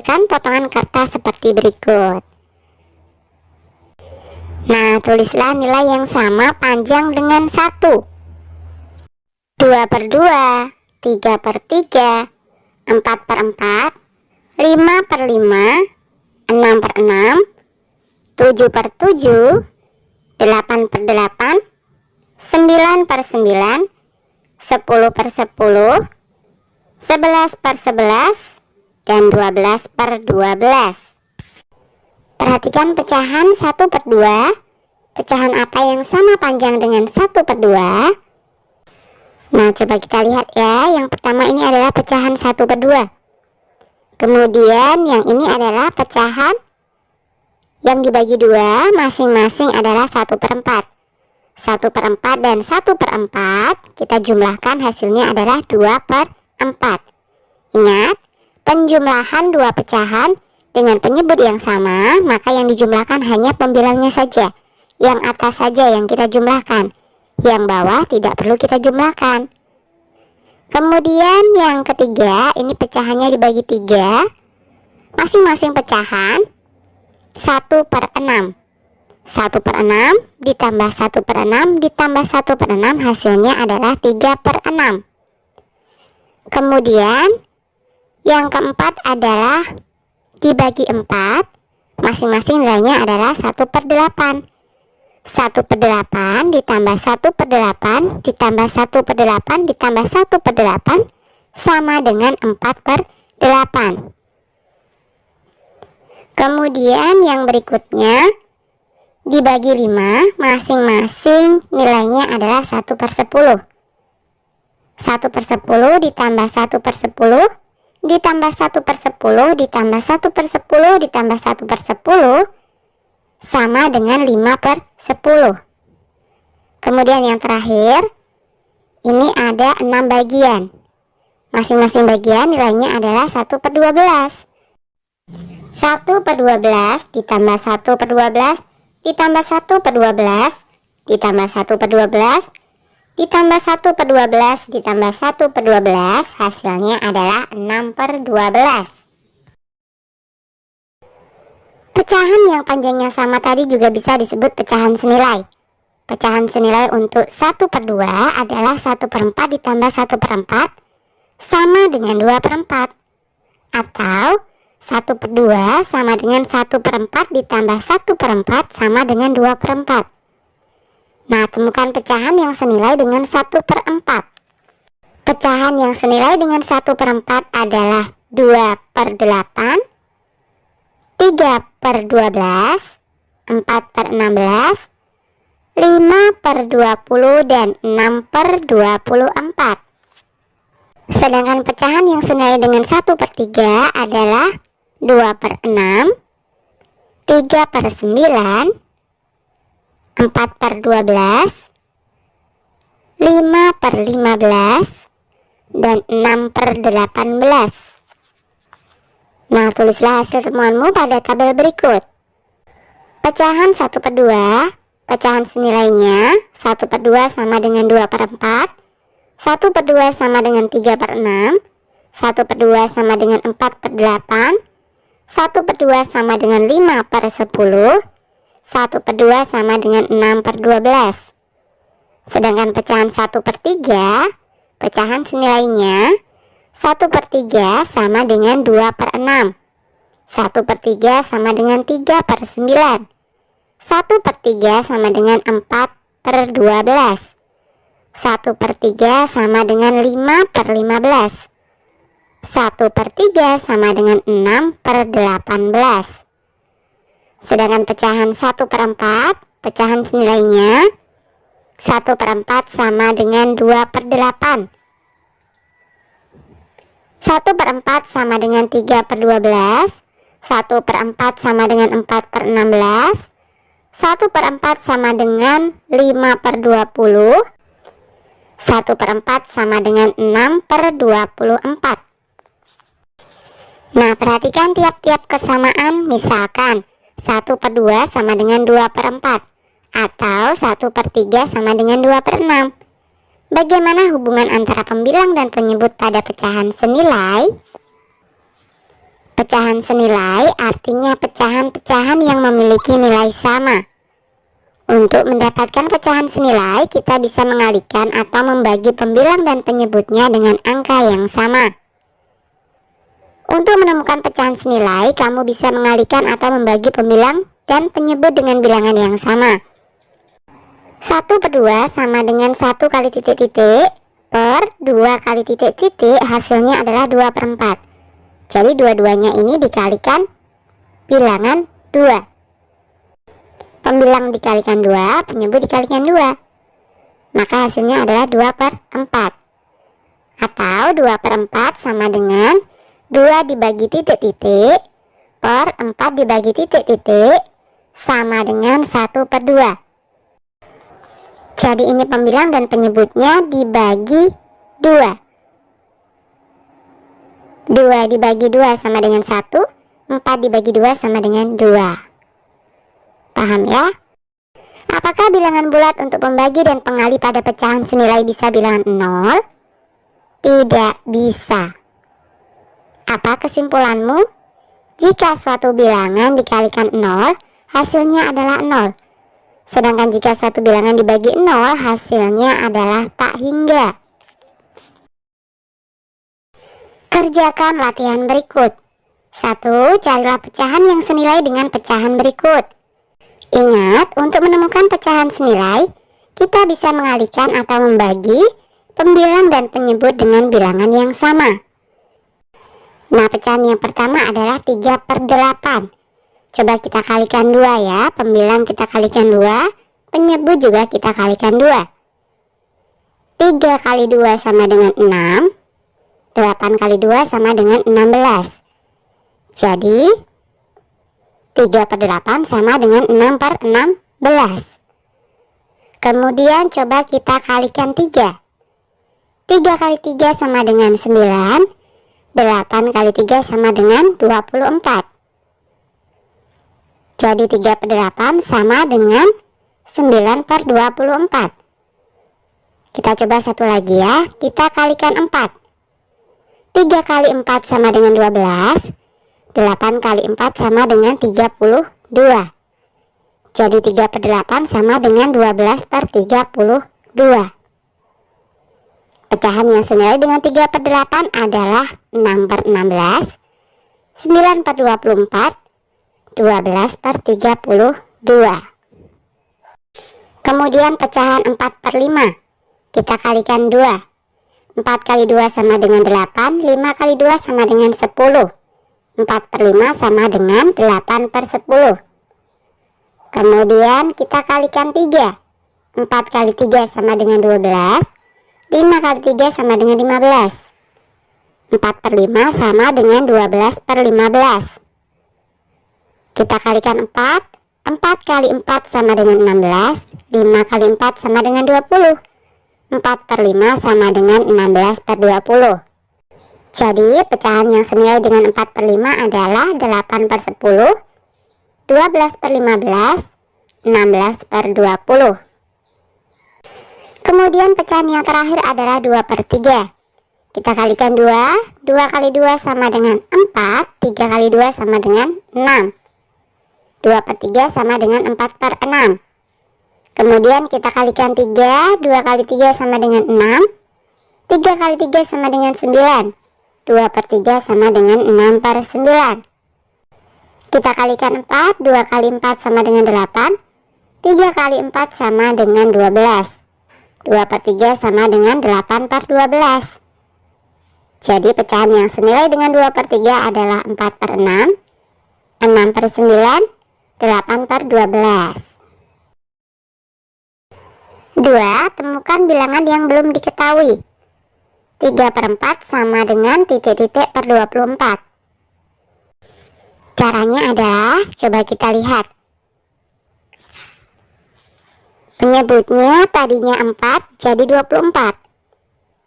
Kan potongan kertas seperti berikut. Nah, tulislah nilai yang sama panjang dengan 1. 2 per 2, 3 per 3, 4 per 4, 5 per 5, 6 per 6, 7 per 7, 8 per 8, 9 per 9, 10 per 10, 11 per 11, dan 12 per 12. Perhatikan pecahan 1 per 2. Pecahan apa yang sama panjang dengan 1 per 2? Nah, coba kita lihat ya. Yang pertama ini adalah pecahan 1 per 2. Kemudian yang ini adalah pecahan yang dibagi 2, masing-masing adalah 1 per 4. 1 per 4 dan 1 per 4 kita jumlahkan, hasilnya adalah 2 per 4. Ingat, penjumlahan dua pecahan dengan penyebut yang sama, maka yang dijumlahkan hanya pembilangnya saja. Yang atas saja yang kita jumlahkan, yang bawah tidak perlu kita jumlahkan. Kemudian yang ketiga, ini pecahannya dibagi 3, masing-masing pecahan 1 per 6. 1 per 6 ditambah 1 per 6 ditambah 1 per 6, hasilnya adalah 3 per 6. Kemudian yang keempat adalah dibagi 4, masing-masing nilainya adalah 1 per 8. 1 per 8 ditambah 1 per 8 ditambah 1 per 8 ditambah 1 per 8 sama dengan 4 per 8. Kemudian yang berikutnya dibagi 5, masing-masing nilainya adalah 1 per 10. 1 per 10 ditambah 1 per 10 ditambah 1 per 10 ditambah 1 per 10 ditambah 1 per 10 sama dengan 5 per 10. Kemudian yang terakhir, ini ada 6 bagian. Masing-masing bagian nilainya adalah 1 per 12. 1 per 12 ditambah 1 per 12 ditambah 1 per 12 ditambah 1 per 12 ditambah 1 per 12 ditambah 1 per 12, hasilnya adalah 6 per 12. Pecahan yang panjangnya sama tadi juga bisa disebut pecahan senilai. Pecahan senilai untuk 1 per 2 adalah 1 per 4 ditambah 1 per 4 sama dengan 2 per 4. Atau 1 per 2 sama dengan 1 per 4 ditambah 1 per 4 sama dengan 2 per 4. Nah, temukan pecahan yang senilai dengan 1 per 4. Pecahan yang senilai dengan 1 per 4 adalah 2 per 8, 3 per 12, 4 per 16, 5 per 20, dan 6 per 24. Sedangkan pecahan yang senilai dengan 1 per 3 adalah 2 per 6, 3 per 9, 4 per 12, 5 per 15, dan 6 per 18. Nah, tulislah hasil temuanmu pada tabel berikut. Pecahan 1 per 2, pecahan senilainya 1 per 2 sama dengan 2 per 4, 1 per 2 sama dengan 3 per 6, 1 per 2 sama dengan 4 per 8, 1 per 2 sama dengan 5 per 10, 1 per 2 sama dengan 6 per 12. Sedangkan pecahan 1 per 3, pecahan senilainya 1 per 3 sama dengan 2 per 6, 1 per 3 sama dengan 3 per 9, 1 per 3 sama dengan 4 per 12, 1 per 3 sama dengan 5 per 15, 1 per 3 sama dengan 6 per 18. Sedangkan pecahan 1 per 4, pecahan senilainya 1 per 4 sama dengan 2 per 8. 1 per 4 sama dengan 3 per 12, 1 per 4 sama dengan 4 per 16, 1 per 4 sama dengan 5 per 20, 1 per 4 sama dengan 6 per 24. Nah, perhatikan tiap-tiap kesamaan, misalkan 1 per 2 sama dengan 2 per 4, atau 1 per 3 sama dengan 2 per 6. Bagaimana hubungan antara pembilang dan penyebut pada pecahan senilai? Pecahan senilai artinya pecahan-pecahan yang memiliki nilai sama. Untuk mendapatkan pecahan senilai, kita bisa mengalihkan atau membagi pembilang dan penyebutnya dengan angka yang sama. Untuk menemukan pecahan senilai, kamu bisa mengalihkan atau membagi pembilang dan penyebut dengan bilangan yang sama. 1 per 2 sama dengan 1 kali titik-titik per 2 kali titik-titik, hasilnya adalah 2 per 4. Jadi dua-duanya ini dikalikan bilangan 2. Pembilang dikalikan 2, penyebut dikalikan 2. Maka hasilnya adalah 2 per 4. Atau 2 per 4 sama dengan 2 dibagi titik-titik per 4 dibagi titik-titik sama dengan 1 per 2. Jadi ini pembilang dan penyebutnya dibagi 2. 2 dibagi 2 sama dengan 1, 4 dibagi 2 sama dengan 2. Paham ya? Apakah bilangan bulat untuk pembagi dan pengalih pada pecahan senilai bisa bilangan 0? Tidak bisa. Apa kesimpulanmu? Jika suatu bilangan dikalikan 0, hasilnya adalah 0. Sedangkan jika suatu bilangan dibagi 0, hasilnya adalah tak hingga. Kerjakan latihan berikut. 1. Carilah pecahan yang senilai dengan pecahan berikut. Ingat, untuk menemukan pecahan senilai, kita bisa mengalihkan atau membagi pembilang dan penyebut dengan bilangan yang sama. Nah, pecahan yang pertama adalah 3 per 8. Coba kita kalikan 2 ya. Pembilang kita kalikan 2, penyebut juga kita kalikan 2. 3 kali 2 sama dengan 6. 8 kali 2 sama dengan 16. Jadi 3 per 8 sama dengan 6 per 16. Kemudian coba kita kalikan 3. 3 kali 3 sama dengan 9. 8 kali 3 sama dengan 24. Jadi 3 per 8 sama dengan 9 per 24. Kita coba satu lagi ya. Kita kalikan 4. 3 kali 4 sama dengan 12. 8 kali 4 sama dengan 32. Jadi 3 per 8 sama dengan 12 per 32. Pecahan yang senilai dengan 3 per 8 adalah 6 per 16, 9 per 24, 12 per 32. Kemudian pecahan 4 per 5. Kita kalikan 2. 4 kali 2 sama dengan 8, 5 kali 2 sama dengan 10. 4 per 5 sama dengan 8 per 10. Kemudian kita kalikan 3. 4 kali 3 sama dengan 12. 5 kali 3 sama dengan 15. 4 per 5 sama dengan 12 per 15. Kita kalikan 4. 4 kali 4 sama dengan 16. 5 kali 4 sama dengan 20. 4 per 5 sama dengan 16 per 20. Jadi pecahan yang senilai dengan 4 per 5 adalah 8 per 10, 12 per 15, 16 per 20. Kemudian pecahan yang terakhir adalah 2 per 3. Kita kalikan 2. 2 kali 2 sama dengan 4. 3 kali 2 sama dengan 6. 2 per 3 sama dengan 4 per 6. Kemudian kita kalikan 3. 2 kali 3 sama dengan 6. 3 kali 3 sama dengan 9. 2 per 3 sama dengan 6 per 9. Kita kalikan 4. 2 kali 4 sama dengan 8. 3 kali 4 sama dengan 12. 2 per 3 sama dengan 8 per 12. Jadi pecahan yang senilai dengan 2 per 3 adalah 4 per 6, 6 per 9, 8 per 12. 2. Temukan bilangan yang belum diketahui. 3 per 4 sama dengan titik-titik per 24. Caranya adalah, coba kita lihat. Penyebutnya tadinya 4 jadi 24.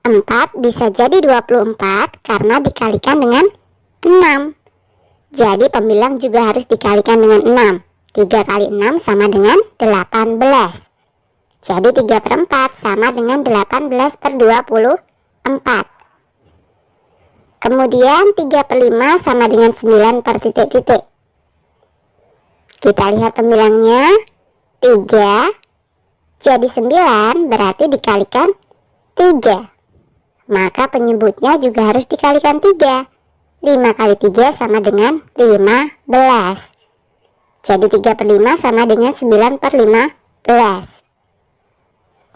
4 bisa jadi 24 karena dikalikan dengan 6. Jadi pembilang juga harus dikalikan dengan 6. 3 kali 6 sama dengan 18. Jadi 3 per 4 sama dengan 18 per 24. Kemudian 3/5 sama dengan 9 per titik-titik. Kita lihat pembilangnya. 3 jadi 9 berarti dikalikan 3. Maka penyebutnya juga harus dikalikan 3. 5 kali 3 sama dengan 15. Jadi 3/5 sama dengan 9 per 15.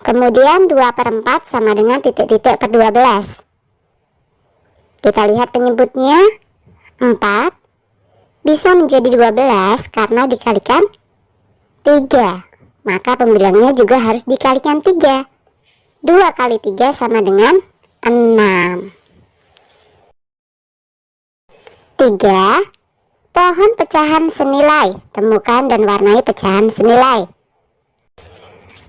Kemudian 2/4 sama dengan titik-titik per 12. Kita lihat penyebutnya. 4 bisa menjadi 12 karena dikalikan 3. Maka pembilangnya juga harus dikalikan 3. 2 kali 3 sama dengan 6. 3. Pohon pecahan senilai. Temukan dan warnai pecahan senilai.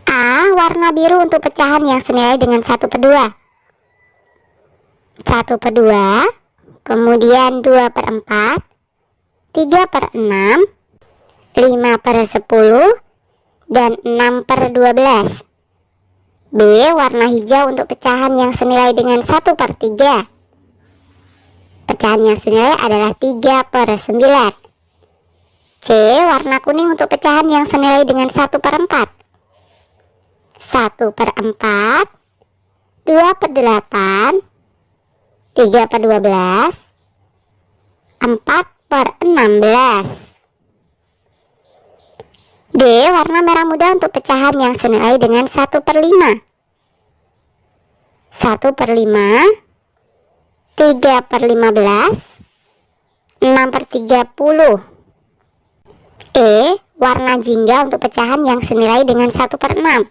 A. Warna biru untuk pecahan yang senilai dengan 1/2. 1/2. Kemudian 2/4. 3/6. 5/10. Dan 6/12. B. Warna hijau untuk pecahan yang senilai dengan 1/3. Pecahan yang senilai adalah 3/9. C. Warna kuning untuk pecahan yang senilai dengan 1/4. 1/4. 2/8. 3/12. 4/16. D. Warna merah muda untuk pecahan yang senilai dengan 1/5. 1/5. 3/15. 6/30. E. Warna jingga untuk pecahan yang senilai dengan 1/6.